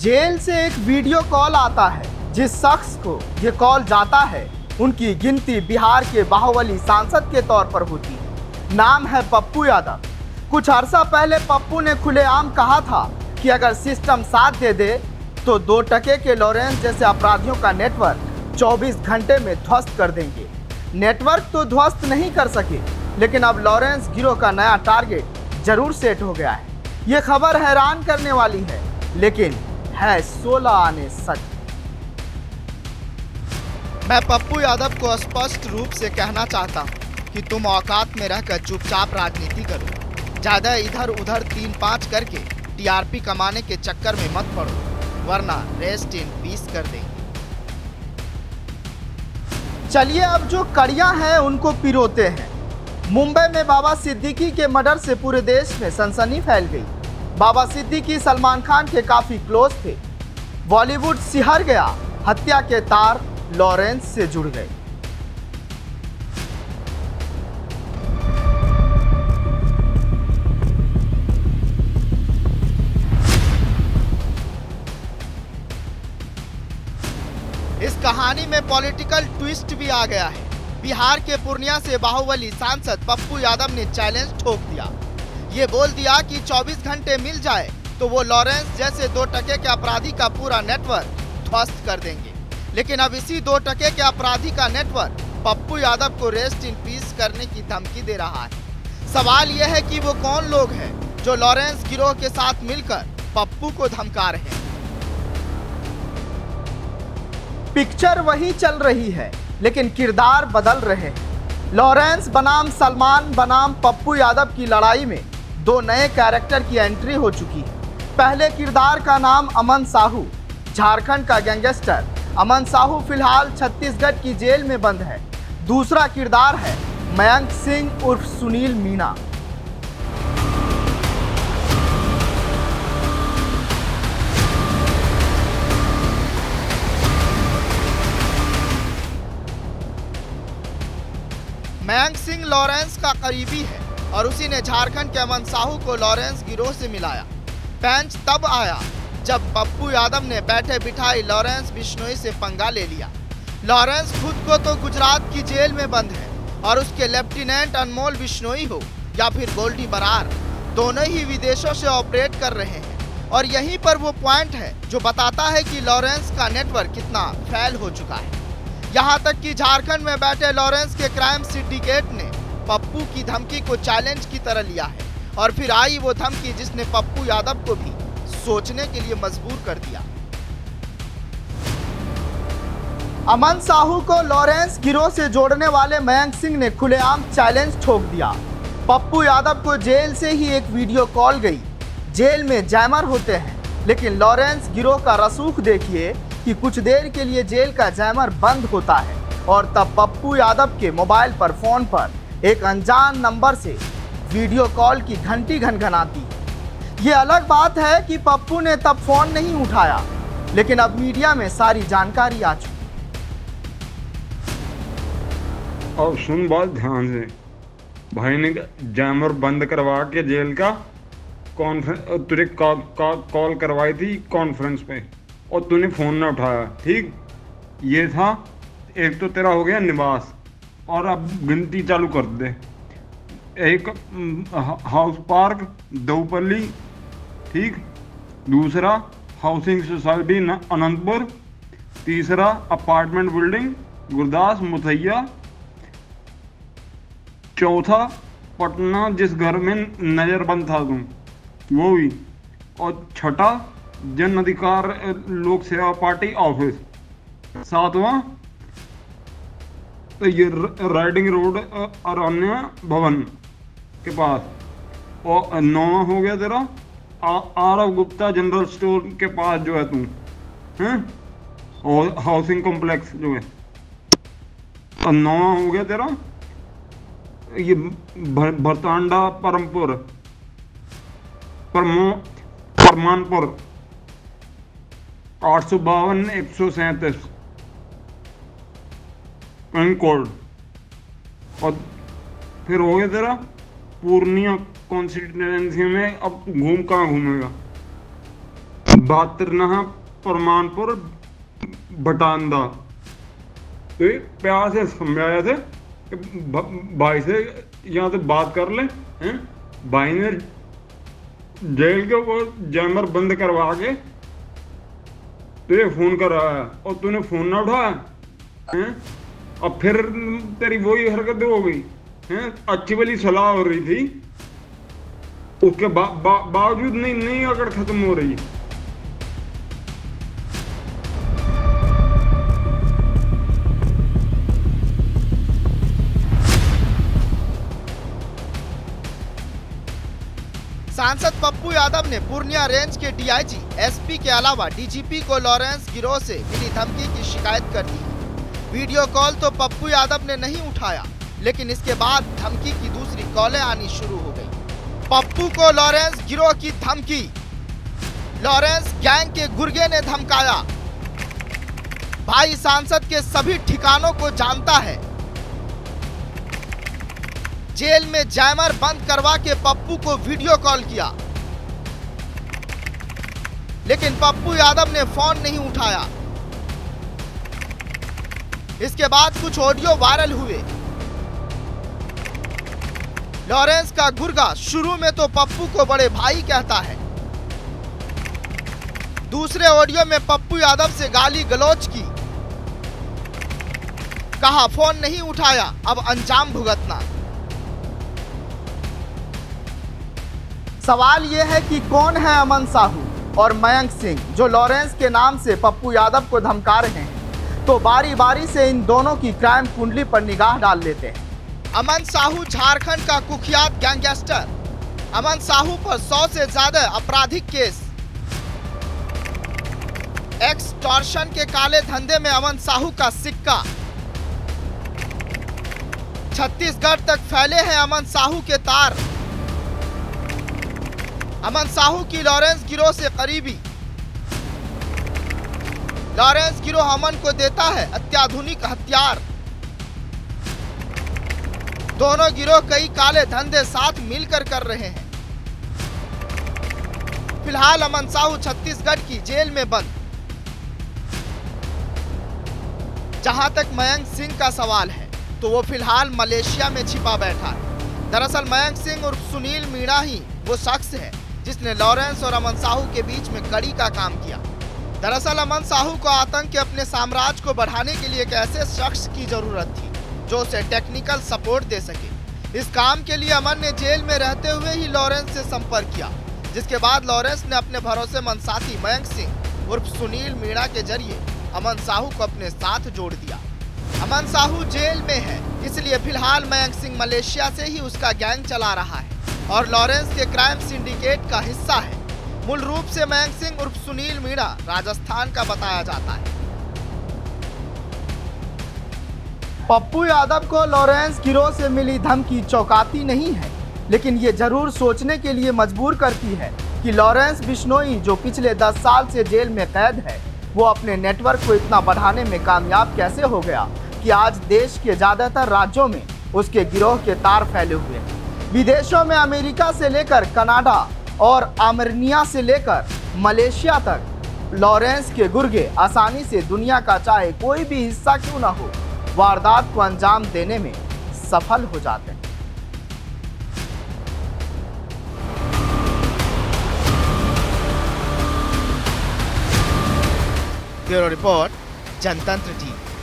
Jail से एक video call आता है। जिस शख्स को ये कॉल जाता है उनकी गिनती बिहार के बाहुबली सांसद के तौर पर होती है। नाम है पप्पू यादव। कुछ अरसा पहले पप्पू ने खुलेआम कहा था कि अगर सिस्टम साथ दे दे तो 2 टके के लॉरेंस जैसे अपराधियों का नेटवर्क 24 घंटे में ध्वस्त कर देंगे। नेटवर्क तो ध्वस्त नहीं कर सके, लेकिन अब लॉरेंस गिरोह का नया टारगेट जरूर सेट हो गया है। ये खबर हैरान करने वाली है, लेकिन है 16 आने सच। मैं पप्पू यादव को स्पष्ट रूप से कहना चाहता हूँ कि तुम औकात में रहकर चुपचाप राजनीति करो। ज़्यादा इधर उधर 3-5 करके टीआरपी कमाने के चक्कर में मत पड़ो, वरना रेस्ट इन पीस कर देंगे। चलिए अब जो कड़ियाँ हैं उनको पिरोते हैं। मुंबई में बाबा सिद्दीकी के मर्डर से पूरे देश में सनसनी फैल गई। बाबा सिद्दीकी सलमान खान के काफी क्लोज थे। बॉलीवुड सिहर गया, हत्या के तार लॉरेंस से जुड़ गए। इस कहानी में पॉलिटिकल ट्विस्ट भी आ गया है। बिहार के पूर्णिया से बाहुबली सांसद पप्पू यादव ने चैलेंज ठोक दिया। ये बोल दिया कि 24 घंटे मिल जाए तो वो लॉरेंस जैसे 2 टके के अपराधी का पूरा नेटवर्क ध्वस्त कर देंगे। लेकिन अब इसी 2 टके के अपराधी का नेटवर्क पप्पू यादव को रेस्ट इन पीस करने की धमकी दे रहा है। सवाल यह है कि वो कौन लोग हैं जो लॉरेंस गिरोह के साथ मिलकर पप्पू को धमका रहे हैं। पिक्चर वही चल रही है, लेकिन किरदार बदल रहे हैं। लॉरेंस बनाम सलमान बनाम पप्पू यादव की लड़ाई में 2 नए कैरेक्टर की एंट्री हो चुकी है। पहले किरदार का नाम अमन साहू, झारखंड का गैंगस्टर। अमन साहू फिलहाल छत्तीसगढ़ की जेल में बंद है। दूसरा किरदार है मयंक सिंह उर्फ सुनील मीणा। मयंक सिंह लॉरेंस का करीबी है और उसी ने झारखंड के अमन साहू को लॉरेंस गिरोह से मिलाया। पेंच तब आया जब पप्पू यादव ने बैठे बिठाई लॉरेंस बिश्नोई से पंगा ले लिया। लॉरेंस खुद को तो गुजरात की जेल में बंद है और उसके लेफ्टिनेंट अनमोल बिश्नोई हो या फिर गोल्डी बरार, दोनों ही विदेशों से ऑपरेट कर रहे हैं। और यहीं पर वो पॉइंट है जो बताता है कि लॉरेंस का नेटवर्क कितना फैल हो चुका है। यहाँ तक कि झारखंड में बैठे लॉरेंस के क्राइम सिंडिकेट ने पप्पू की धमकी को चैलेंज की तरह लिया है। और फिर आई वो धमकी जिसने पप्पू यादव को भी सोचने के लिए मजबूर कर दिया। अमन साहू को लॉरेंस गिरोह से जोड़ने वाले मयंक सिंह ने खुलेआम चैलेंज ठोक दिया। पप्पू यादव को जेल से ही एक वीडियो कॉल गई। जेल में जैमर होते हैं, लेकिन लॉरेंस गिरोह का रसूख देखिए कि कुछ देर के लिए जेल का जैमर बंद होता है और तब पप्पू यादव के मोबाइल पर फोन पर एक अनजान नंबर से वीडियो कॉल की घंटी घनघनाती है। ये अलग बात है कि पप्पू ने तब फोन नहीं उठाया, लेकिन अब मीडिया में सारी जानकारी आ चुकी। और सुन बात ध्यान से, भाई ने जैमर बंद करवा के जेल का कॉन्फ्रेंस तुझे कॉल करवाई थी कॉन्फ्रेंस पे और तूने फ़ोन ना उठाया। ठीक, ये था। एक तो तेरा हो गया निवास, और अब गिनती चालू कर दे। एक हाउस पार्क देवपल्ली, ठीक। दूसरा हाउसिंग सोसाइटी अनंतपुर। तीसरा अपार्टमेंट बिल्डिंग गुरदास मुथैया। चौथा पटना जिस घर में नज़रबंद था तुम, वो भी। और छठा जन अधिकार लोक सेवा पार्टी ऑफिस। 7वां तो ये राइडिंग रोड अरण्य भवन के पास। और 9वां हो गया तेरा आरव गुप्ता जनरल स्टोर के पास जो है तुम, हैं, और हाउसिंग कॉम्प्लेक्स जो है। और 9वां हो गया तेरा ये भरतांडा परमपुर परमानपुर 852 137 पिन कोड। और फिर हो गया तेरा पूर्णिया कॉन्स्टिट्यूएंसी में। अब कहाँ घूमेगा? 72 प्रमाणपुर बटांदा। तो ये प्यार से समझाया थे कि भाई से यहाँ से बात कर ले हैं। भाई ने जेल के वो जैमर बंद करवा के तुझे फोन कराया और तूने फोन ना उठाया हैं। और फिर तेरी वही हरकत हो गई हैं। अच्छी वाली सलाह हो रही थी, उसके बावजूद नहीं अगर खत्म हो रही। सांसद पप्पू यादव ने पूर्णिया रेंज के डीआईजी, एसपी के अलावा डीजीपी को लॉरेंस गिरोह से मिली धमकी की शिकायत कर दी। वीडियो कॉल तो पप्पू यादव ने नहीं उठाया, लेकिन इसके बाद धमकी की दूसरी कॉलें आनी शुरू हो गई। पप्पू को लॉरेंस गिरोह की धमकी। लॉरेंस गैंग के गुर्गे ने धमकाया। भाई सांसद के सभी ठिकानों को जानता है। जेल में जैमर बंद करवा के पप्पू को वीडियो कॉल किया, लेकिन पप्पू यादव ने फोन नहीं उठाया। इसके बाद कुछ ऑडियो वायरल हुए। लॉरेंस का गुर्गा शुरू में तो पप्पू को बड़े भाई कहता है। दूसरे ऑडियो में पप्पू यादव से गाली गलौज की। कहा फोन नहीं उठाया, अब अंजाम भुगतना। सवाल यह है कि कौन है अमन साहू और मयंक सिंह जो लॉरेंस के नाम से पप्पू यादव को धमका रहे हैं। तो बारी बारी से इन दोनों की क्राइम कुंडली पर निगाह डाल लेते हैं। अमन साहू झारखंड का कुख्यात गैंगस्टर। अमन साहू पर 100 से ज्यादा आपराधिक केस। एक्सटॉर्शन के काले धंधे में अमन साहू का सिक्का। छत्तीसगढ़ तक फैले हैं अमन साहू के तार। अमन साहू की लॉरेंस गिरोह से करीबी। लॉरेंस गिरोह अमन को देता है अत्याधुनिक हथियार। दोनों गिरोह कई काले धंधे साथ मिलकर कर रहे हैं। फिलहाल अमन साहू छत्तीसगढ़ की जेल में बंद। जहां तक मयंक सिंह का सवाल है तो वो फिलहाल मलेशिया में छिपा बैठा है। दरअसल मयंक सिंह उर्फ सुनील मीणा ही वो शख्स है जिसने लॉरेंस और अमन साहू के बीच में कड़ी का काम किया। दरअसल अमन साहू को आतंक के अपने साम्राज्य को बढ़ाने के लिए एक ऐसे शख्स की जरूरत थी जो उसे टेक्निकल सपोर्ट दे सके। इस काम के लिए अमन ने जेल में रहते हुए ही लॉरेंस से संपर्क किया, जिसके बाद लॉरेंस ने अपने भरोसेमंद साथी मयंक सिंह उर्फ सुनील मीणा के जरिए अमन साहू को अपने साथ जोड़ दिया। अमन साहू जेल में है, इसलिए फिलहाल मयंक सिंह मलेशिया से ही उसका गैंग चला रहा है और लॉरेंस के क्राइम सिंडिकेट का हिस्सा है। मूल रूप से मयंक सिंह उर्फ सुनील मीणा राजस्थान का बताया जाता है। पप्पू यादव को लॉरेंस गिरोह से मिली धमकी चौंकाती नहीं है, लेकिन ये जरूर सोचने के लिए मजबूर करती है कि लॉरेंस बिश्नोई जो पिछले 10 साल से जेल में कैद है, वो अपने नेटवर्क को इतना बढ़ाने में कामयाब कैसे हो गया कि आज देश के ज्यादातर राज्यों में उसके गिरोह के तार फैले हुए हैं। विदेशों में अमेरिका से लेकर कनाडा और आर्मेनिया से लेकर मलेशिया तक लॉरेंस के गुर्गे आसानी से दुनिया का चाहे कोई भी हिस्सा क्यों ना हो, वारदात को अंजाम देने में सफल हो जाते हैं। ब्यूरो रिपोर्ट, जनतंत्र टीवी।